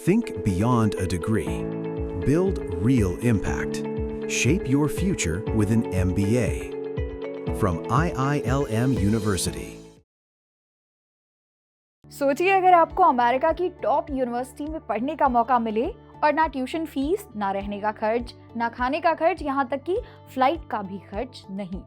Think beyond a degree. Build real impact. Shape your future with an MBA. From IILM University. सोचिए अगर आपको America की top university में पढ़ने का मौका मिले और ना ट्यूशन फीस, ना रहने का खर्च, ना खाने का खर्च, यहाँ तक कि फ्लाइट का भी खर्च नहीं।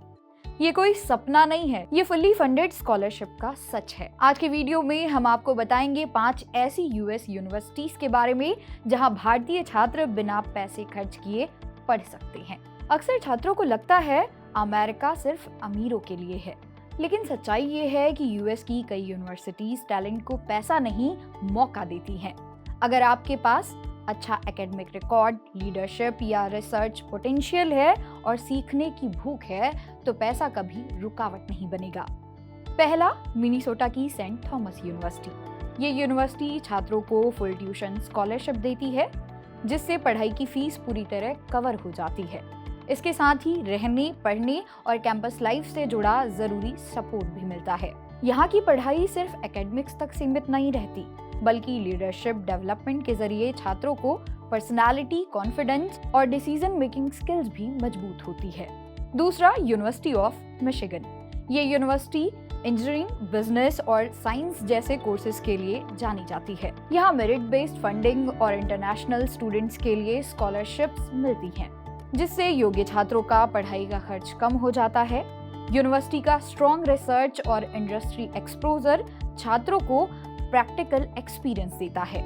ये कोई सपना नहीं है, ये फुल्ली फंडेड स्कॉलरशिप का सच है। आज के वीडियो में हम आपको बताएंगे 5 ऐसी यूएस यूनिवर्सिटीज के बारे में जहां भारतीय छात्र बिना पैसे खर्च किए पढ़ सकते हैं। अक्सर छात्रों को लगता है अमेरिका सिर्फ अमीरों के लिए है, लेकिन सच्चाई ये है कि यूएस की कई यूनिवर्सिटीज टैलेंट को पैसा नहीं, मौका देती हैं। अगर आपके पास अच्छा एकेडमिक रिकॉर्ड, लीडरशिप या रिसर्च पोटेंशियल है और सीखने की भूख है, तो पैसा कभी रुकावट नहीं बनेगा। पहला, मिनीसोटा की सेंट थॉमस यूनिवर्सिटी। ये यूनिवर्सिटी छात्रों को फुल ट्यूशन स्कॉलरशिप देती है, जिससे पढ़ाई की फीस पूरी तरह कवर हो जाती है। इसके साथ ही रहने, पढ़ने और कैंपस लाइफ से जुड़ा जरूरी सपोर्ट भी मिलता है। यहाँ की पढ़ाई सिर्फ एकेडमिक्स तक सीमित नहीं रहती, बल्कि लीडरशिप डेवलपमेंट के जरिए छात्रों को पर्सनालिटी, कॉन्फिडेंस और डिसीजन मेकिंग स्किल्स भी मजबूत होती है। दूसरा, यूनिवर्सिटी ऑफ मिशिगन। ये यूनिवर्सिटी इंजीनियरिंग, बिजनेस और साइंस जैसे कोर्सेज के लिए जानी जाती है। यहाँ मेरिट बेस्ड फंडिंग और इंटरनेशनल स्टूडेंट्स के लिए स्कॉलरशिप्स मिलती हैं, जिससे योग्य छात्रों का पढ़ाई का खर्च कम हो जाता है। यूनिवर्सिटी का स्ट्रॉन्ग रिसर्च और इंडस्ट्री एक्सपोजर छात्रों को प्रैक्टिकल एक्सपीरियंस देता है।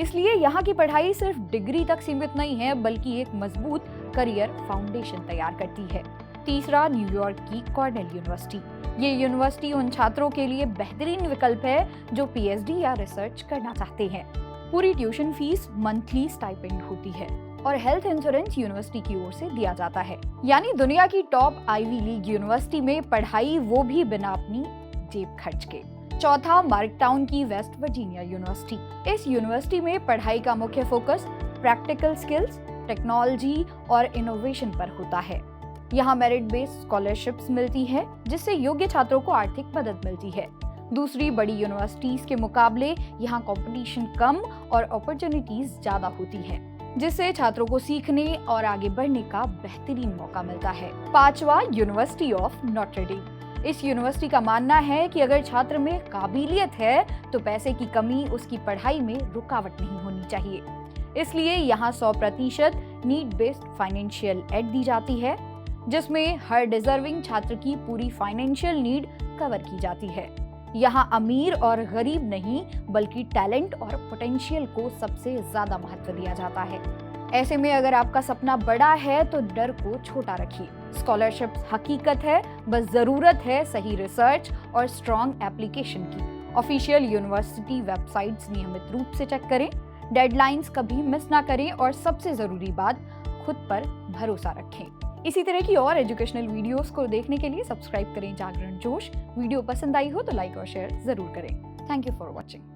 इसलिए यहाँ की पढ़ाई सिर्फ डिग्री तक सीमित नहीं है, बल्कि एक मजबूत करियर फाउंडेशन तैयार करती है। तीसरा, न्यूयॉर्क की कॉर्नेल यूनिवर्सिटी। ये यूनिवर्सिटी उन छात्रों के लिए बेहतरीन विकल्प है जो पीएचडी या रिसर्च करना चाहते हैं। पूरी ट्यूशन फीस, मंथली स्टाइपेंड होती है और हेल्थ इंश्योरेंस यूनिवर्सिटी की ओर से दिया जाता है। यानी दुनिया की टॉप आईवी लीग यूनिवर्सिटी में पढ़ाई, वो भी बिना अपनी जेब खर्च के। चौथा, मार्कटाउन की वेस्ट वर्जीनिया यूनिवर्सिटी। इस यूनिवर्सिटी में पढ़ाई का मुख्य फोकस प्रैक्टिकल स्किल्स, टेक्नोलॉजी और इनोवेशन पर होता है। यहाँ मेरिट बेस्ड स्कॉलरशिप्स मिलती है, जिससे योग्य छात्रों को आर्थिक मदद मिलती है। दूसरी बड़ी यूनिवर्सिटीज के मुकाबले यहाँ कंपटीशन कम और अपॉर्चुनिटीज ज्यादा होती है, जिससे छात्रों को सीखने और आगे बढ़ने का बेहतरीन मौका मिलता है। पांचवा, यूनिवर्सिटी ऑफ नॉटर डेम। इस यूनिवर्सिटी का मानना है कि अगर छात्र में काबिलियत है तो पैसे की कमी उसकी पढ़ाई में रुकावट नहीं होनी चाहिए। इसलिए यहाँ 100% नीड बेस्ड फाइनेंशियल एड दी जाती है, जिसमें हर डिजर्विंग छात्र की पूरी फाइनेंशियल नीड कवर की जाती है। यहाँ अमीर और गरीब नहीं, बल्कि टैलेंट और पोटेंशियल को सबसे ज्यादा महत्व दिया जाता है। ऐसे में अगर आपका सपना बड़ा है तो डर को छोटा रखिए। स्कॉलरशिप हकीकत है, बस जरूरत है सही रिसर्च और स्ट्रॉन्ग एप्लीकेशन की। ऑफिशियल यूनिवर्सिटी वेबसाइट्स नियमित रूप से चेक करें, डेडलाइंस कभी मिस ना करें और सबसे जरूरी बात, खुद पर भरोसा रखें। इसी तरह की और एजुकेशनल वीडियोस को देखने के लिए सब्सक्राइब करें जागरण जोश। वीडियो पसंद आई हो तो लाइक और शेयर जरूर करें। Thank you for watching.